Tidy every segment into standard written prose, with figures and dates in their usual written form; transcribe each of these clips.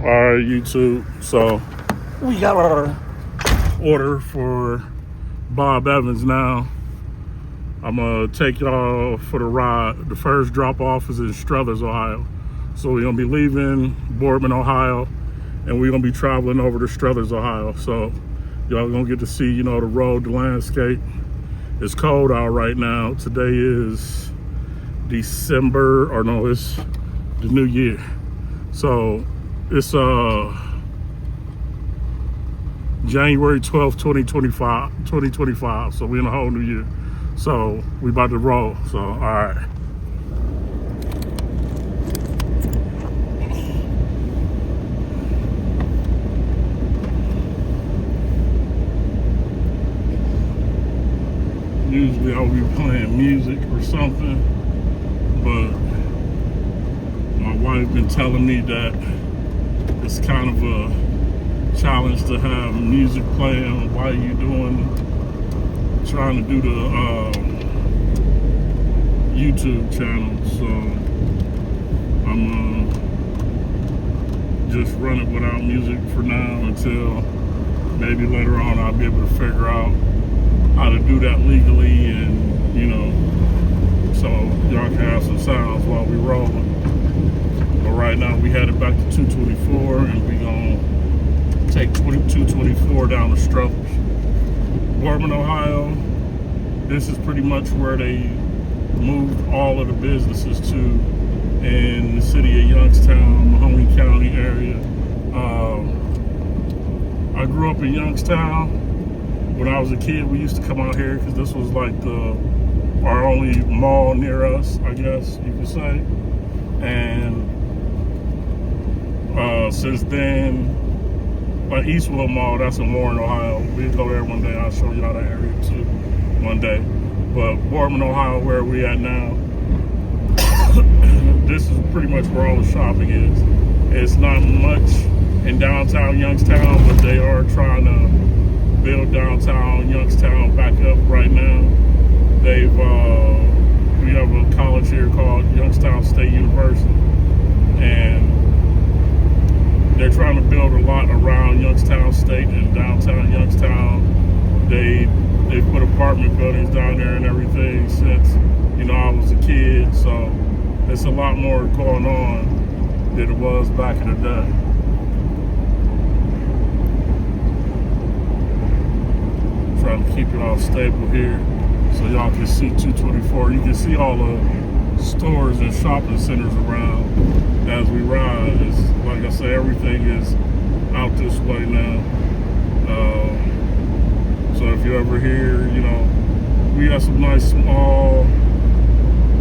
All right, YouTube. So we got our order for Bob Evans now. I'm gonna take y'all for the ride. The first drop off is in Struthers, Ohio. So we're gonna be leaving Boardman, Ohio, and we're gonna be traveling over to Struthers, Ohio. So y'all gonna get to see, the road, the landscape. It's cold out right now. Today is December, or no, it's the new year. So it's January 12th, 2025. So we're in a whole new year. So we about to roll. So all right. Usually I would be playing music or something, but my wife been telling me that it's kind of a challenge to have music playing while you trying to do the YouTube channel. So I'm just run it without music for now until maybe later on I'll be able to figure out how to do that legally, and so y'all can have some sounds while we rolling. But right now we headed back to 224, and we gonna take 224 down to Struthers. Boardman, Ohio, this is pretty much where they moved all of the businesses to in the city of Youngstown, Mahoney County area. I grew up in Youngstown. When I was a kid, we used to come out here because this was like our only mall near us, I guess you could say. And since then, like Eastwood Mall, that's in Warren, Ohio. We'll go there one day. I'll show y'all that area too one day. But Boardman, Ohio, where we at now, this is pretty much where all the shopping is. It's not much in downtown Youngstown, but they are trying to build downtown Youngstown back up right now. We have a college here called Youngstown State University, and they're trying to build a lot around Youngstown State and downtown Youngstown. They've put apartment buildings down there and everything since I was a kid. So it's a lot more going on than it was back in the day. Trying to keep it all stable here so y'all can see 224. You can see all the stores and shopping centers around as we ride. It's, like I say, everything is out this way now. So if you're ever here, we have some nice small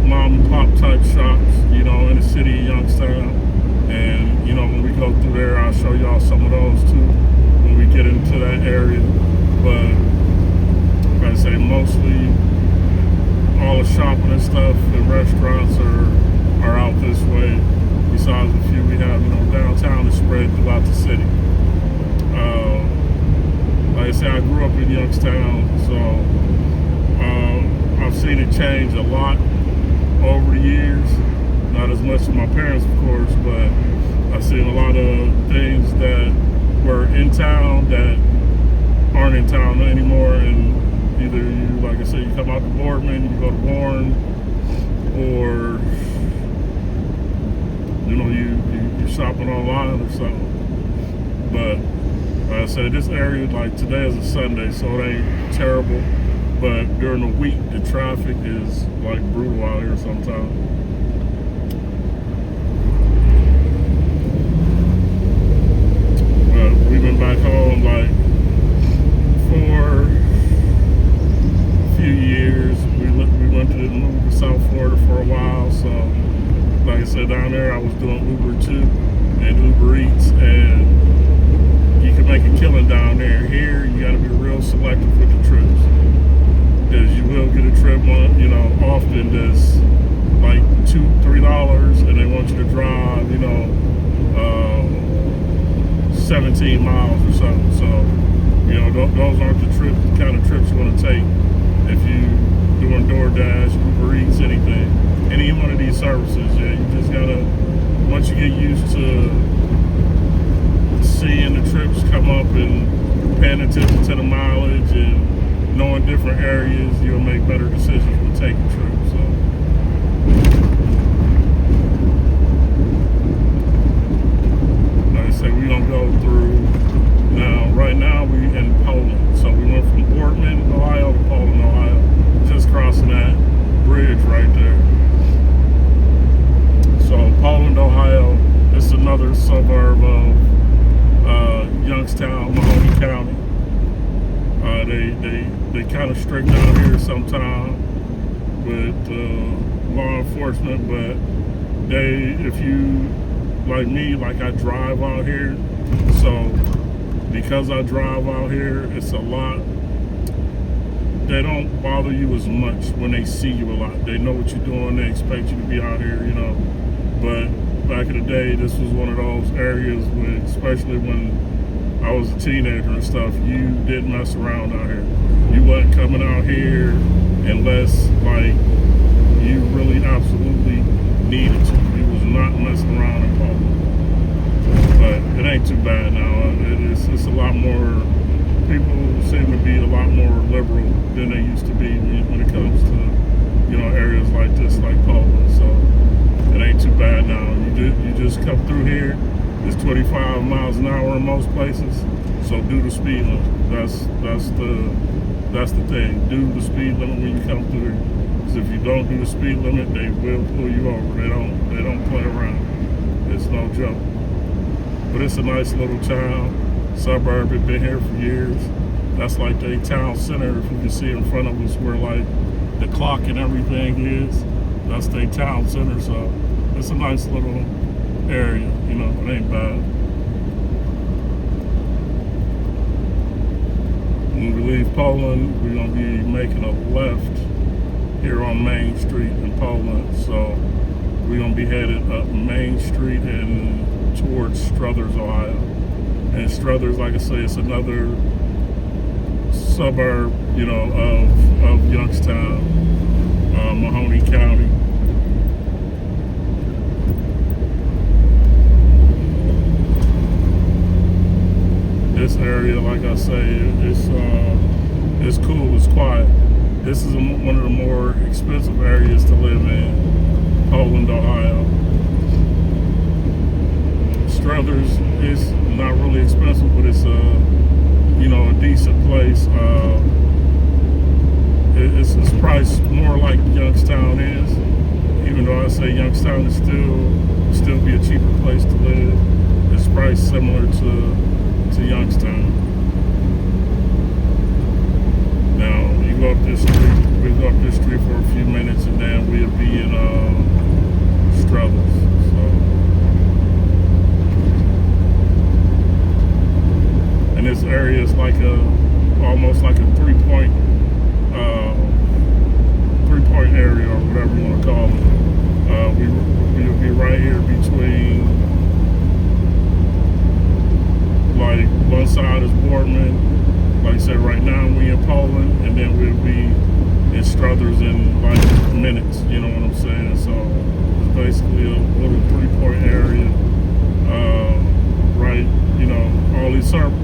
mom and pop type shops, in the city of Youngstown. And, when we go through there, I'll show y'all some of those too when we get into that area. But like I say, mostly all the shopping and stuff and restaurants are out this way. Besides a few we have, downtown is spread throughout the city. Like I said, I grew up in Youngstown, so I've seen it change a lot over the years. Not as much as my parents, of course, but I've seen a lot of things that were in town that aren't in town anymore, and either you, like I said, you come out to Boardman, you go to Warren, or you're shopping online or something. But like I said, this area, like today is a Sunday, so it ain't terrible. But during the week, the traffic is like brutal out here sometimes. But we've been back home like for a few years. We went to South Florida for a while, so like I said, down there I was doing Uber too and Uber Eats, and you can make a killing down there. Here you got to be real selective with the trips, because you will get a trip often that's like $2-3, and they want you to drive 17 miles or something. So those aren't the kind of trips you want to take if you doing DoorDash, Uber Eats, anything, any one of these services. Yeah, you just gotta, once you get used to paying attention to the mileage and knowing different areas, you'll make better decisions when taking trips. So. Like I say, we gonna go through now. Right now we in Poland, so we went from Boardman, Ohio to Poland, Ohio, just crossing that bridge right there. So Poland, Ohio, it's another suburb of Youngstown, Mahoney County. They kind of strict out here sometimes with law enforcement, but if you like me, like I drive out here, so because I drive out here, it's a lot. They don't bother you as much when they see you a lot. They know what you're doing. They expect you to be out here, you know. But back in the day, this was one of those areas when, especially when I was a teenager and stuff, you didn't mess around out here. You wasn't coming out here unless like you really absolutely needed to. You was not messing around in public. But it ain't too bad now. It's a lot more. People seem to be a lot more liberal than they used to be when it comes to, you know, areas like this, like Poland. So it ain't too bad now. You just come through here. It's 25 miles an hour in most places. So do the speed limit. That's the thing. Do the speed limit when you come through here. Because if you don't do the speed limit, they will pull you over. They don't play around. It's no joke. But it's a nice little town. Suburb, had been here for years. That's like the town center, if you can see in front of us where like the clock and everything is. That's the town center, so it's a nice little area, you know, it ain't bad. When we leave Poland, we're gonna be making a left here on Main Street in Poland, so we're gonna be headed up Main Street and towards Struthers, Ohio. And Struthers, like I say, it's another suburb, you know, of Youngstown, Mahoney County. This area, like I say, it's cool, it's quiet. This is one of the more expensive areas to live in, Poland, Ohio. Struthers is not really expensive, but it's you know, a decent place. It's priced more like Youngstown is, even though I say Youngstown is still be a cheaper place to live. It's priced similar to Youngstown. Now you go up this street, we go up this street for a few minutes, and then we'll be in Struthers. And this area is like almost like a three-point area, or whatever you want to call it. We'll be right here between, like, one side is Boardman. Like I said, right now we in Poland, and then we'll be in Struthers in like minutes. You know what I'm saying? So it's basically a little three-point area. Right, you know,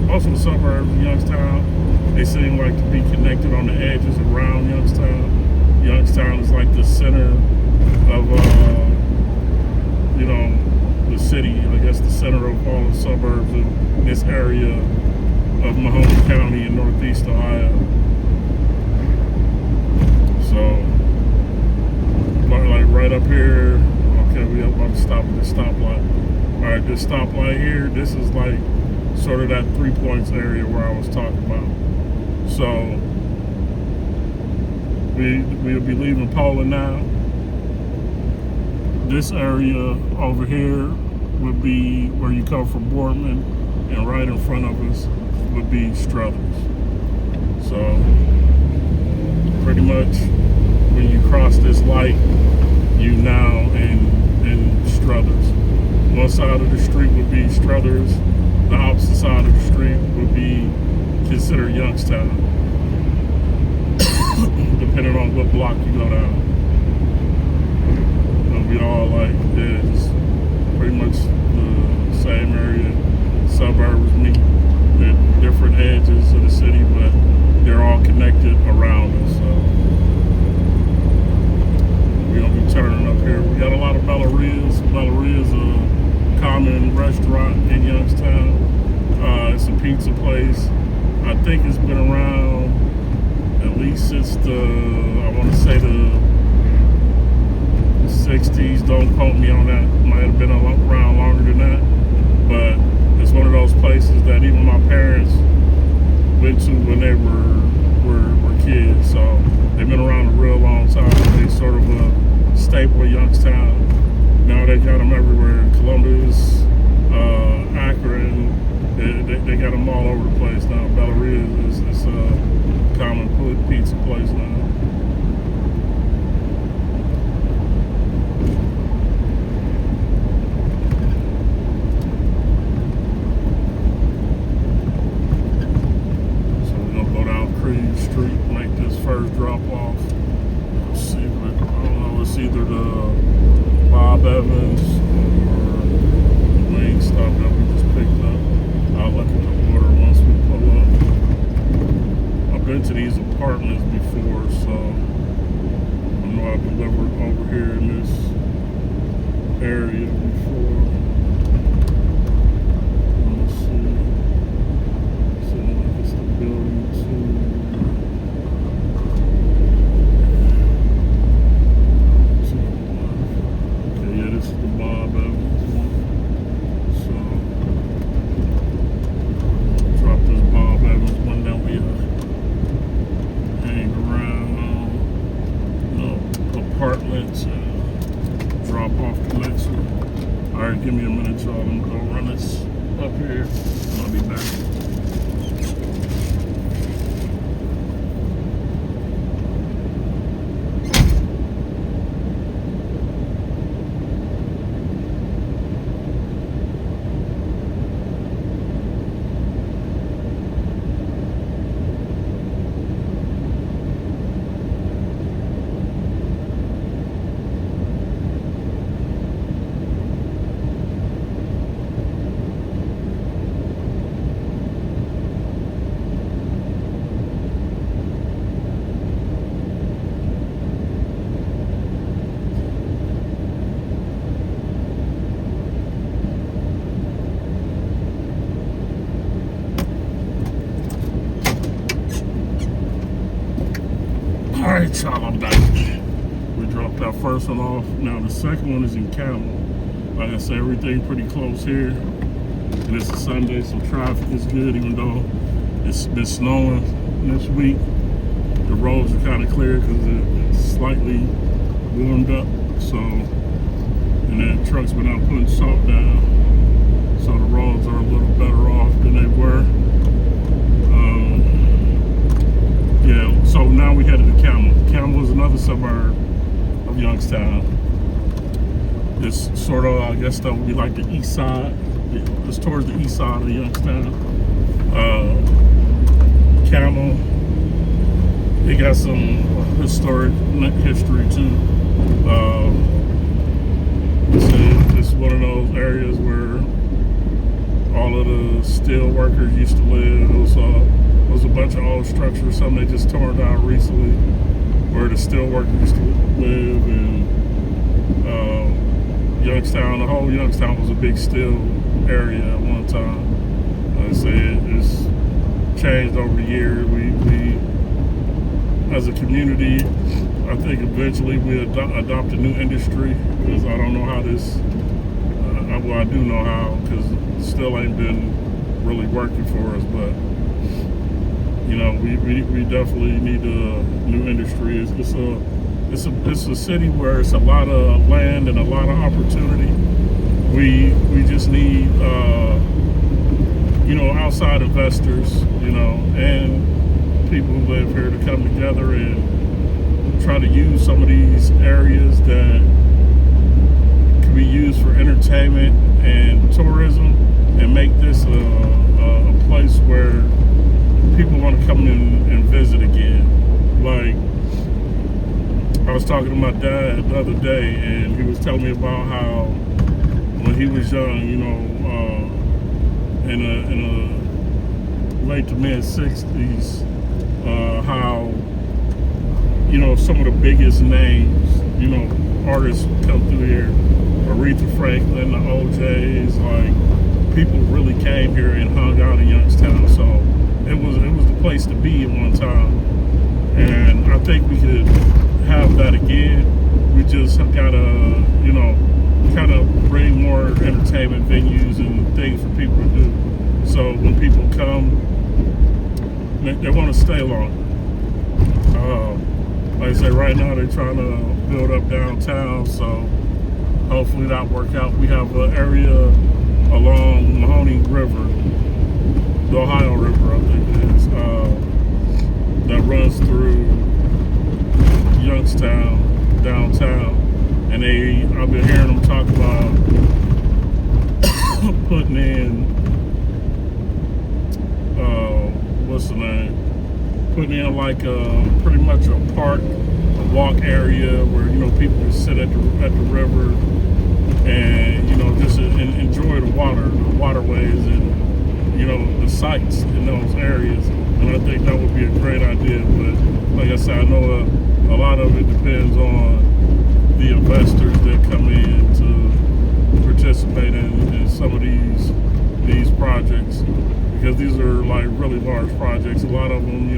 most of the suburbs of Youngstown, they seem like to be connected on the edges around Youngstown. Youngstown is like the center of, you know, the city. I guess the center of all the suburbs in this area of Mahoney County in Northeast Ohio. So, like right up here, okay, we about to stop at this stoplight. All right, this stoplight here, this is like sort of that 3 points area where I was talking about. So we'll be leaving Poland now. This area over here would be where you come from Boardman, and right in front of us would be Struthers. So pretty much when you cross this light, you now in Struthers. One side of the street would be Struthers. The opposite side of the street would be considered Youngstown, depending on what block you go down. And we all like, yeah, just pretty much the same area, suburbs meet at different edges of Belleria's. Belleria's a common restaurant in Youngstown. It's a pizza place. I think it's been around at least since I want to say the 60s. Don't quote me on that. Might have been around longer than that. But it's one of those places that even my parents went to when they were kids. So they've been around a real long time. They sort of a staple of Youngstown. Now they got them everywhere. Columbus, Akron. They got them all over the place now. Belleria is a common pizza place now. Street, make this first drop off. Let's see what, I don't know, it's either the Bob Evans or the Wingstop that we just picked up. I'll look at the order once we pull up. I've been to these apartments before, so I know I've delivered over here in this area before. Let's see. So it's the building too. This is the Bob Evans one. So, drop this Bob Evans one down. We hang around, apartments and drop off the next one. Alright, give me a minute, y'all. I'm gonna go run this up here and I'll be back. Alright, y'all, I'm back. We dropped that first one off. Now the second one is in Camel. Like I said, everything pretty close here. And it's a Sunday, so traffic is good, even though it's been snowing this week. The roads are kind of clear because it's slightly warmed up. So, and then trucks been out putting salt down. So the roads are a little better off than they were. Yeah, so now we headed to Camel. Camel is another suburb of Youngstown. It's sort of, I guess that would be like the east side. It's towards the east side of Youngstown. Camel, they got some historic history too. It's one of those areas where all of the steel workers used to live. It was a bunch of old structures, some they just tore down recently, where the steel workers used to live. And Youngstown, the whole Youngstown was a big steel area at one time. Like I say, it's changed over the years. We as a community, I think eventually we adopt a new industry, because I don't know how this, well, I do know how, because it still ain't been really working for us, but you know, we definitely need a new industry. It's a city where it's a lot of land and a lot of opportunity. We just need you know, outside investors, you know, and people who live here to come together and try to use some of these areas that can be used for entertainment and tourism, and make this a place where people want to come in and visit again. Like, I was talking to my dad the other day, and he was telling me about how when he was young, you know, in a late to mid 60s, how, you know, some of the biggest names, you know, artists come through here Aretha Franklin, the OJs, like people really came here and hung out in Youngstown. So it was the place to be at one time, and I think we could have that again. We just gotta, kind of bring more entertainment venues and things for people to do. So when people come, they want to stay long. Like I said, right now they're trying to build up downtown, so hopefully that work out. We have an area along Mahoney River, the Ohio River, I think it is, that runs through Youngstown, downtown. And I've been hearing them talk about putting in, what's the name? Putting in like pretty much a park, a walk area where people can sit at the river and just enjoy the waterways, and the sights in those areas. And I think that would be a great idea. But like I said, I know a lot of it depends on the investors that come in to participate in some of these projects, because these are like really large projects. A lot of them,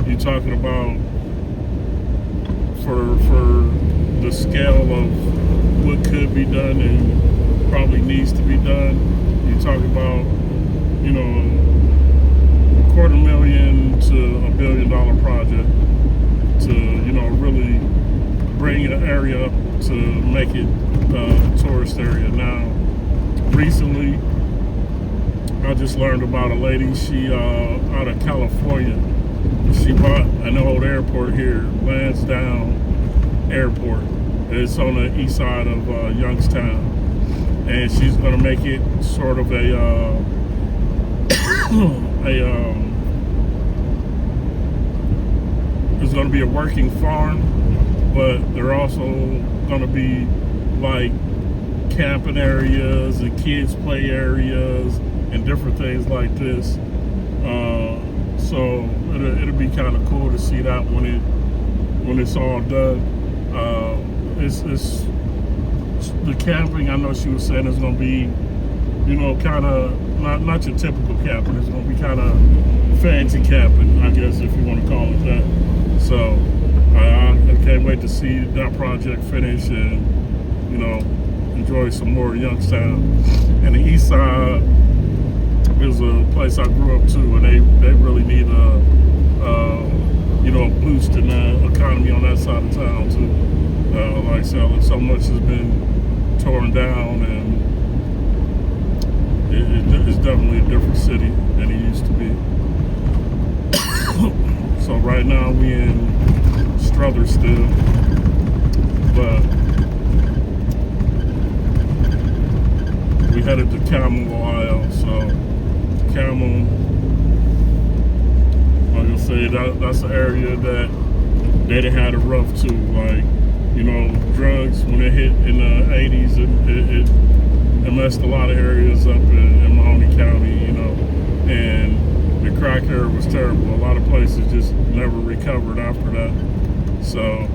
you're talking about for the scale of what could be done and probably needs to be done. You're talking about, $250,000 to $1 billion project to, really bring an area up to make it a tourist area. Now, recently, I just learned about a lady, she out of California. She bought an old airport here, Lansdowne Airport. It's on the east side of Youngstown. And she's gonna make it sort of it's gonna be a working farm, but they're also gonna be like camping areas and kids play areas and different things like this. So it'll be kind of cool to see that when it's all done. It's the camping. I know she was saying it's gonna be, kind of not your typical camping. It's gonna be kind of fancy camping, I guess, if you want to call it that. So I can't wait to see that project finish and enjoy some more Youngstown. And the east side is a place I grew up to, and they really need a boost in the economy on that side of town too. Like I said, so much has been torn down, and it's definitely a different city than it used to be. So right now we in Struthers still, but we headed to Carmel, Ohio. So Carmel, like I say, that's an area that they done had it rough too. Like, drugs, when it hit in the 80s, it messed a lot of areas up in Mahoney County, and the crack era was terrible. A lot of places just never recovered after that. So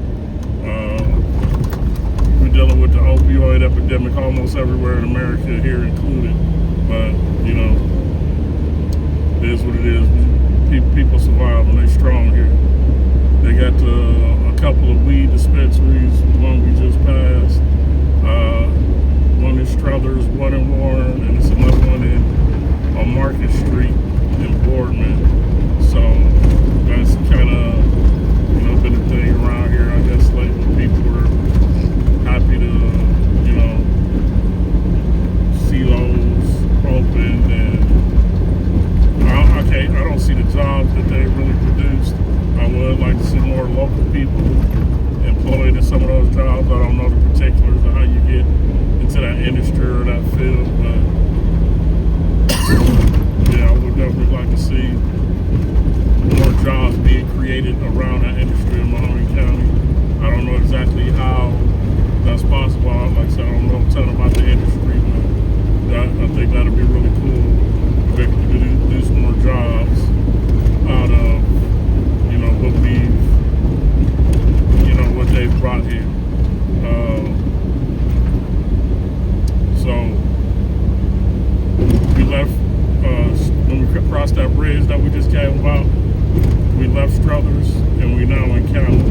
we're dealing with the opioid epidemic almost everywhere in America, here included. But it is what it is. People survive and they're strong here. They got a couple of weed dispensaries, one we just passed, one in Struthers, one in Warren, and it's another one on Market Street in Boardman. So that's kind of been a thing around here, I guess, lately. People are happy to see those open, and I don't see the jobs that they really produced. I would like to see more local people employed in some of those jobs. I don't know the particulars of how you get into that industry or that field, but crossed that bridge that we just came about. We left Struthers and we now in Camel.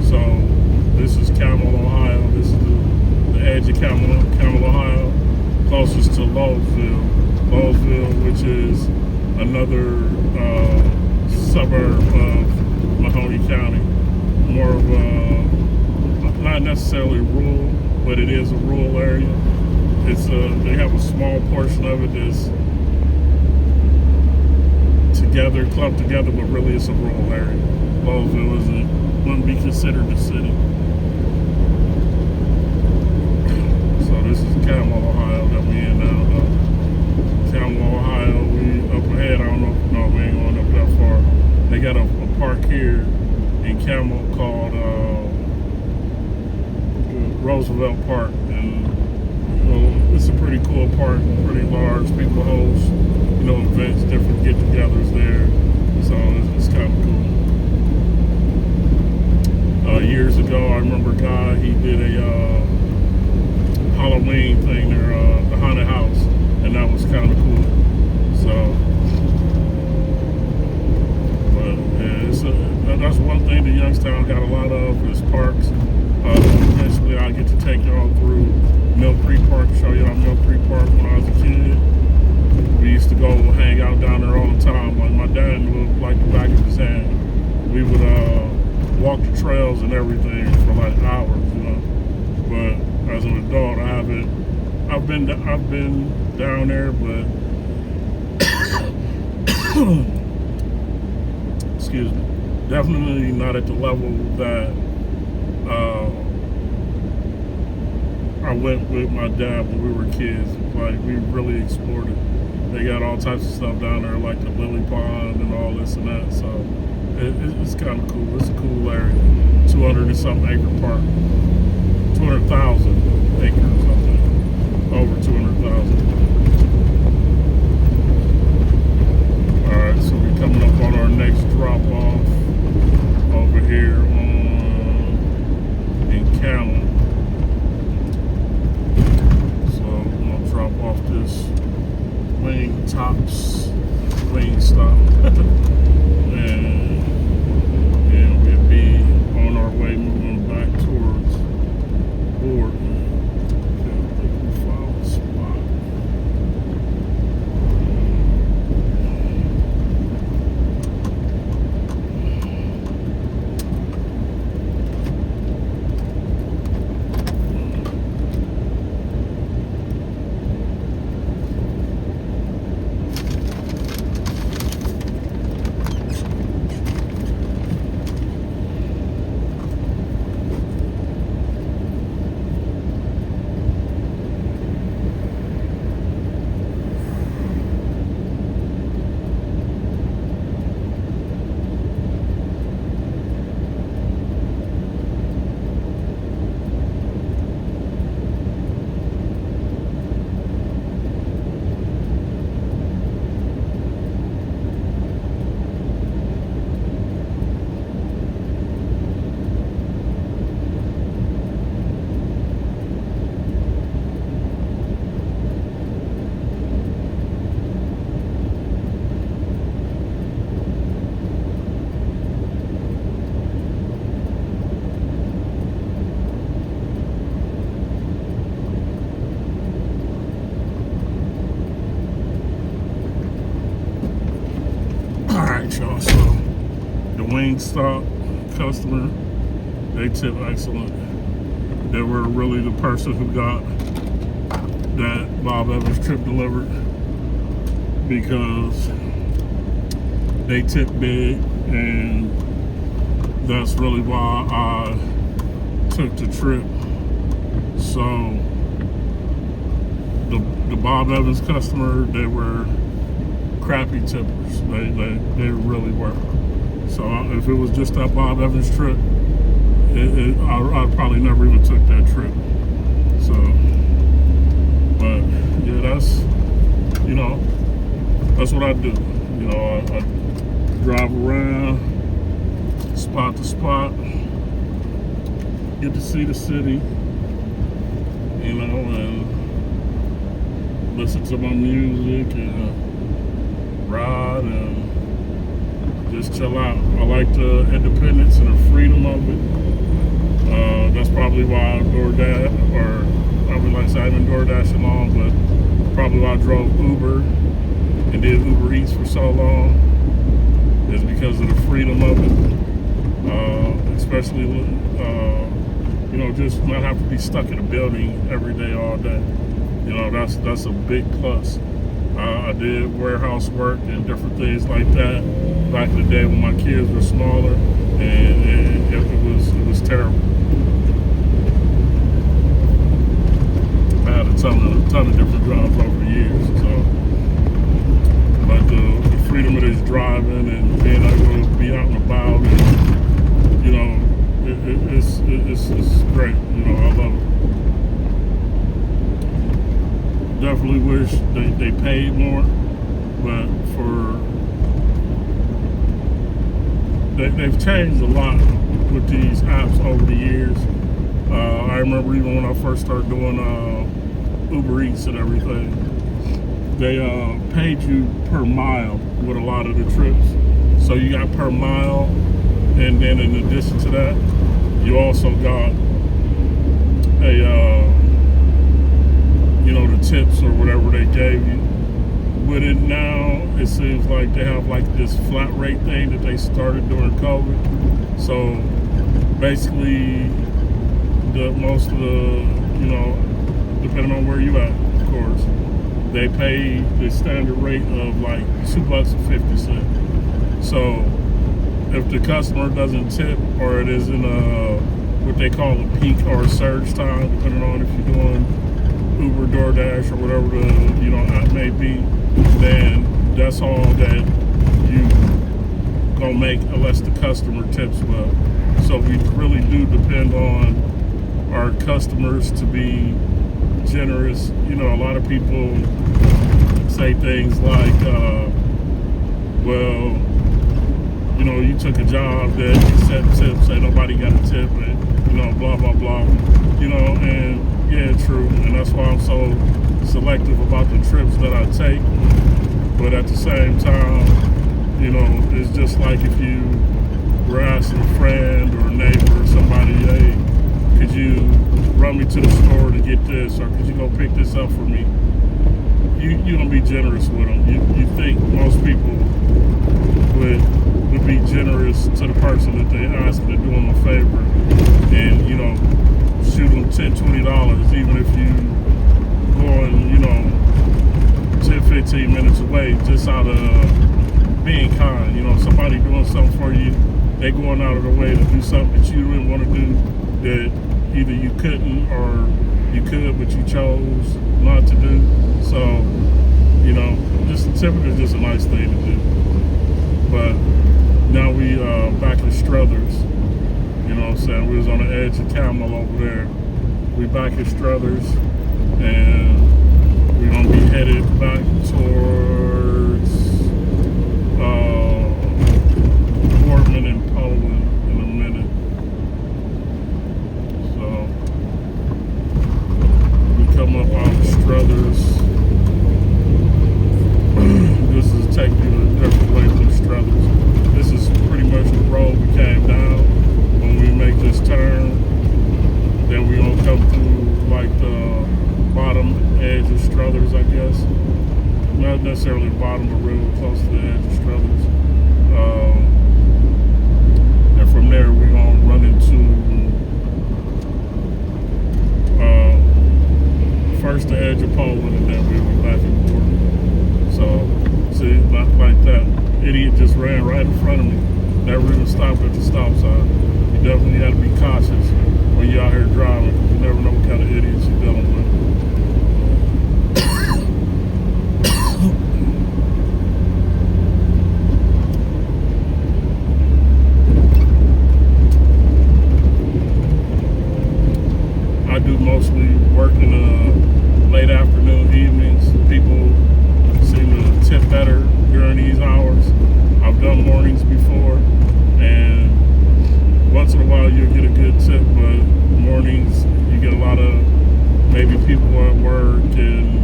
So this is Camel, Ohio. This is the edge of Camel, Ohio, closest to Lowesville, which is another suburb of Mahoney County. More of a, not necessarily rural, but it is a rural area. It's they have a small portion of it that's clumped together, but really it's a rural area. Lowesville wouldn't be considered a city. So this is Camel, Ohio that we in now. Camel, Ohio, we up ahead. I don't know. No, we ain't going up that far. They got a park here in Camel called Roosevelt Park, and it's a pretty cool park, pretty large. People host, events, different get-togethers there. So it's kind of cool. Years ago, I remember a guy, he did a Halloween thing there, the haunted house, and that was kind of cool. So, but yeah, that's one thing that Youngstown got a lot of is parks. Eventually, I get to take y'all through Mill Creek Park, show y'all Mill Creek Park when I was a kid. We used to go hang out down there all the time. Like my dad knew it like the back of his hand. We would walk the trails and everything for like hours, But as an adult, I've been down there, but excuse me, definitely not at the level that I went with my dad when we were kids. Like, we really explored it. They got all types of stuff down there, like the Lily Pond and all this and that. So it's kind of cool. It's a cool area. 200 and something acre park. 200,000 acres, I think. Over 200,000. All right, so we're coming up on our next drop off over here in Camel. Drop off this wing stop and we'll be on our way moving back towards Borden. Okay, I think we found the spot. Y'all, so the Wingstop customer, they tip excellent. They were really the person who got that Bob Evans trip delivered because they tip big, and that's really why I took the trip. So the Bob Evans customer, they were crappy tippers. They really were. So if it was just that Bob Evans trip, I probably never even took that trip. So, but yeah, that's what I do. I drive around, spot to spot, get to see the city, and listen to my music and ride and chill out. I like the independence and the freedom of it. That's probably why I DoorDash, or I would like to say I haven't DoorDashed long, but probably why I drove Uber and did Uber Eats for so long is because of the freedom of it. Especially, you know, just not have to be stuck in a building every day, all day. You know, that's a big plus. I did warehouse work and different things like that back in the day when my kids were smaller, and it was terrible. I had a ton of different jobs over the years, so. But the freedom of this driving and being able to be out and about, and you know, it's great. You know, I love it. Definitely wish they paid more, but they've changed a lot with these apps over the years. I remember even when I first started doing Uber Eats and everything, they paid you per mile with a lot of the trips. So you got per mile, and then in addition to that, you also got a you know, the tips or whatever they gave you. With it now, it seems like they have like this flat rate thing that they started during COVID. So basically, most of the, you know, depending on where you at, of course, they pay the standard rate of like $2.50. So if the customer doesn't tip, or it isn't what they call a peak or a surge time, depending on if you're doing Uber, DoorDash, or whatever the, you know, app may be, then that's all that you gonna make unless the customer tips well. So we really do depend on our customers to be generous. You know, a lot of people say things like, well, you know, you took a job that you said tips, say nobody got a tip, and, you know, blah, blah, blah. You know, and yeah, true, and that's why I'm so selective about the trips that I take. But at the same time, you know, it's just like if you were asking a friend or a neighbor or somebody, hey, could you run me to the store to get this, or could you go pick this up for me? You're gonna be generous with them. You think most people would be generous to the person that they asking to do them a favor, and you know, shoot them $10, $20, even if you going, you know, 10, 15 minutes away, just out of being kind. You know, somebody doing something for you, they going out of their way to do something that you didn't want to do, that either you couldn't or you could, but you chose not to do. So, you know, just typically just a nice thing to do. But now we back in Struthers. You know what I'm saying? We was on the edge of Camel over there. We back at Struthers, and we're gonna be headed back towards Portman and Poland in a minute. So we come up out of Struthers. This is taking you a different way from Struthers. This is pretty much the road we came down. When we make this turn, then we gonna come through like the bottom edge of Struthers, I guess. Not necessarily the bottom, but really close to the edge of Struthers. And from there, we're gonna run into first the edge of Poland, and then we'll be back and forth. So, see, like that idiot just ran right in front of me. Never even stopped at the stop sign. You definitely have to be cautious when you're out here driving. You never know what kind of idiots you're dealing with. I do mostly work in the late afternoon, evenings. People seem to tip better during these hours. I've done mornings before, and once in a while you'll get a good tip, but mornings you get a lot of maybe people at work and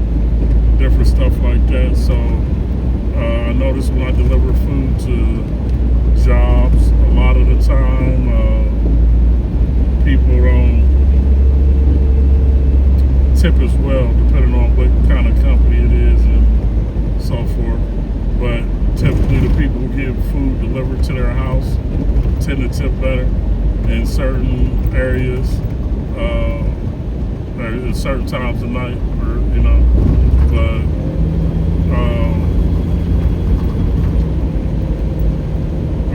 different stuff like that. So I notice when I deliver food to jobs. A lot of the time, people don't tip as well, depending on what kind of company it is and so forth. But typically, the people who get food delivered to their house tend to tip better in certain areas, at certain times of night, or But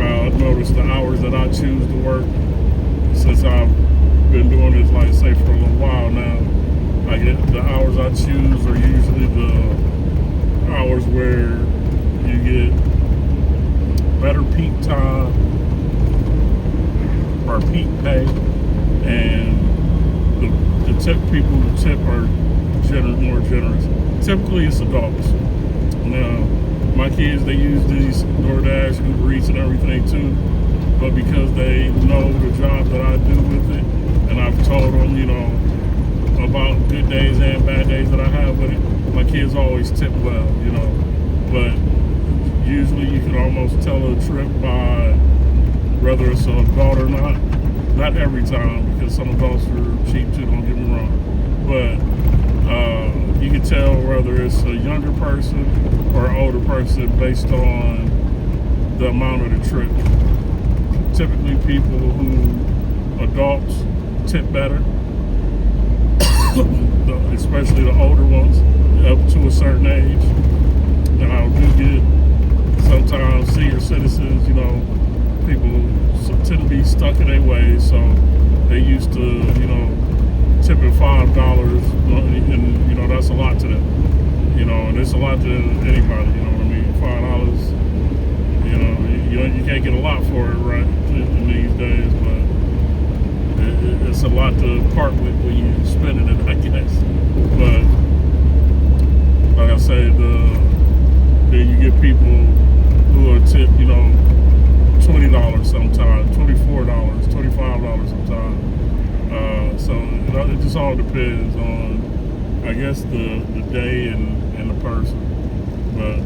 I've noticed the hours that I choose to work, since I've been doing this, like say, for a little while now. I get the hours I choose are usually the hours where you get better peak time or peak pay, and the tip people who tip are more generous. Typically, it's adults. Now, my kids, they use these DoorDash, Uber Eats, and everything too. But because they know the job that I do with it, and I've told them, about good days and bad days that I have with it, my kids always tip well, But usually you can almost tell a trip by whether it's an adult or not. Not every time, because some adults are cheap too, don't get me wrong. But you can tell whether it's a younger person or an older person based on the amount of the trip. Typically, adults tip better, especially the older ones, up to a certain age. Now, I do get sometimes senior citizens, people tend to be stuck in their ways, so they used to, tipping $5, and that's a lot to them, and it's a lot to anybody, you know what I mean? $5, you can't get a lot for it, right, in these days, but it's a lot to part with when you're spending it, I guess. But like I say, then you get people who are tip, $20 sometimes, $24, $25 sometimes. So it just all depends on, I guess, the day and the person. But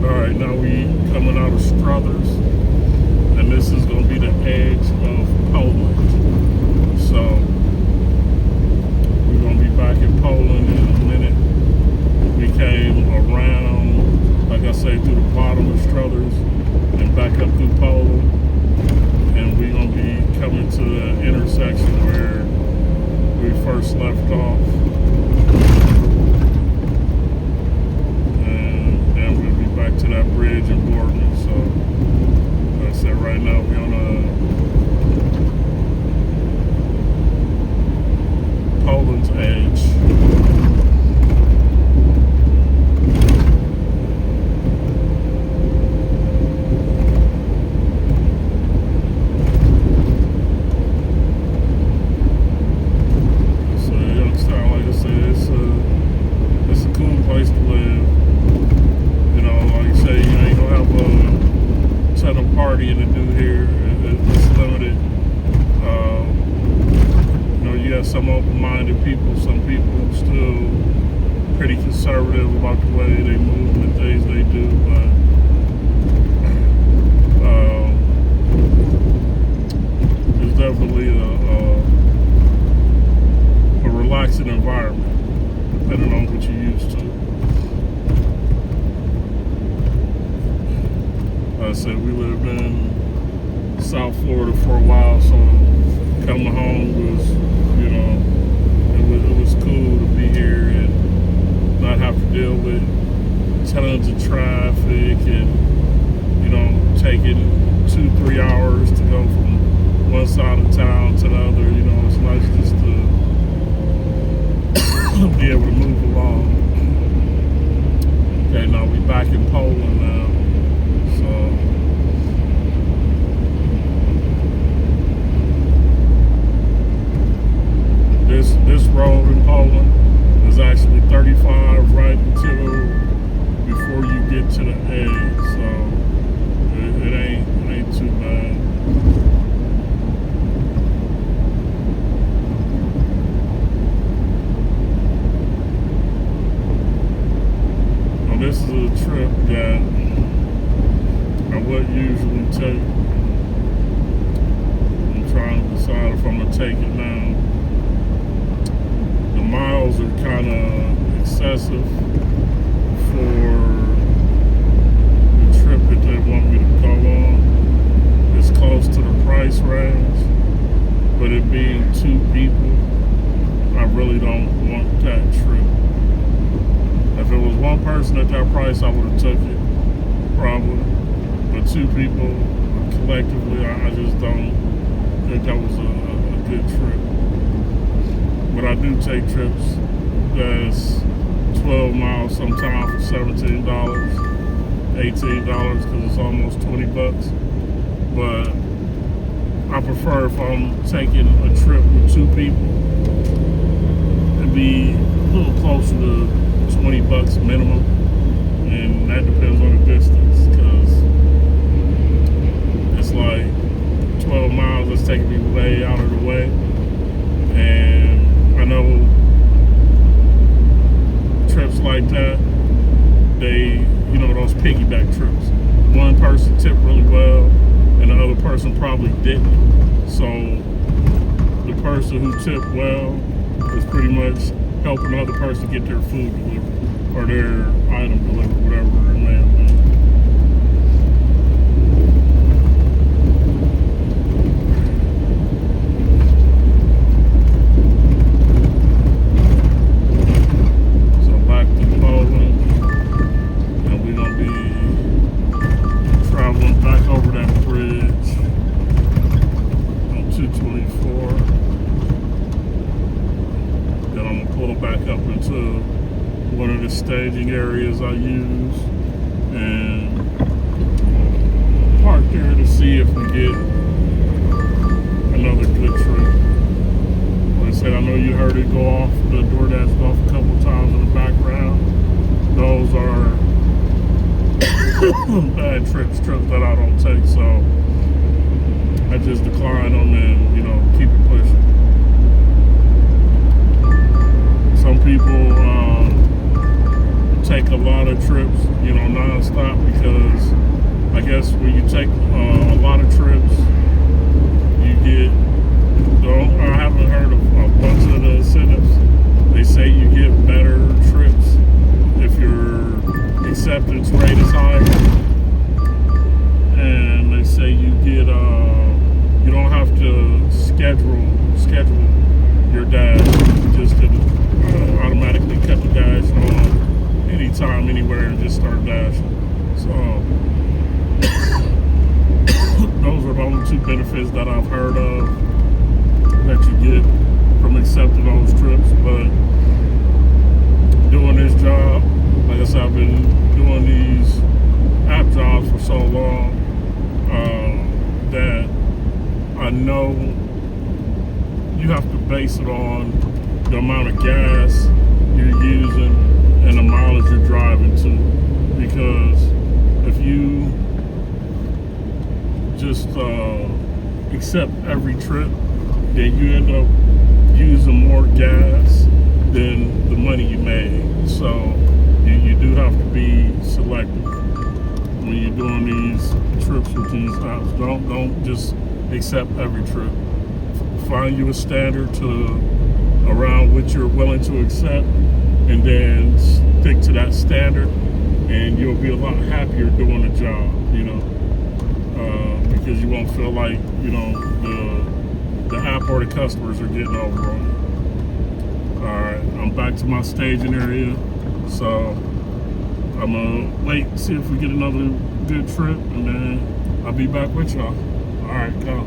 all right, now we coming out of Struthers, and this is going to be the edge of Poland. So we're going to be back in Poland in a minute. We came around, like I say, through the bottom of Struthers and back up through Poland, and we're going to be coming to the intersection where we first left off, and then we'll be back to that bridge in Borgny. So like I said, right now we're on Poland's edge. Partying to do here. It's limited. You have some open-minded people, some people still pretty conservative about the way they move and the things they do, but it's definitely a relaxing environment, depending on what you're used to. Like I said, we lived in South Florida for a while, so coming home was, it was cool to be here and not have to deal with tons of traffic and, taking 2-3 hours to go from one side of town to the other. It's nice just to be able to move along. Okay, now we back in Poland now. So this road in Poland is actually 35 right until before you get to the edge. So it ain't too bad. Now this is a trip that I would usually take. I'm trying to decide if I'm gonna take it now. The miles are kind of excessive for the trip that they want me to go on. It's close to the price range, but it being 2 people, I really don't want that trip. If it was one person at that price, I would have took it, probably. But 2 people, collectively, I just don't think that was a good trip. But I do take trips that's 12 miles sometimes for $17, $18, because it's almost 20 bucks. But I prefer if I'm taking a trip with 2 people to be a little closer to 20 bucks minimum, and that depends on the distance, because it's like 12 miles that's taking me way out of the way. And I know trips like that, they, those piggyback trips, one person tipped really well and the other person probably didn't. So the person who tipped well is pretty much helping the other person get their food delivered or their item delivered, whatever it may have been. So back to Poland, and we're gonna be traveling back over that bridge on 224. Then I'm gonna pull back up into one of the staging areas I use and park there to see if we get another good trip. Like I said, I know you heard it go off, the DoorDash go off a couple times in the background. Those are bad trips that I don't take, so I just decline them and, keep it pushing. Some people take a lot of trips, non-stop, because I guess when you take a lot of trips, you get, I haven't heard of a bunch of the incentives. They say you get better trips if your acceptance rate is higher, and they say you get, you don't have to schedule your dash, just to automatically cut the dash on anytime, anywhere, and just start dashing. So those are the only 2 benefits that I've heard of that you get from accepting those trips. But doing this job, like I said, I've been doing these app jobs for so long that I know you have to base it on the amount of gas you're using and the mileage you're driving to. Because if you just accept every trip, then you end up using more gas than the money you made. So you do have to be selective when you're doing these trips with these apps. Don't just accept every trip. Find you a standard to around which you're willing to accept, and then stick to that standard, and you'll be a lot happier doing the job, because you won't feel like, the app or the customers are getting over on you. All right, I'm back to my staging area, so I'm gonna wait and see if we get another good trip, and then I'll be back with y'all. All right, go.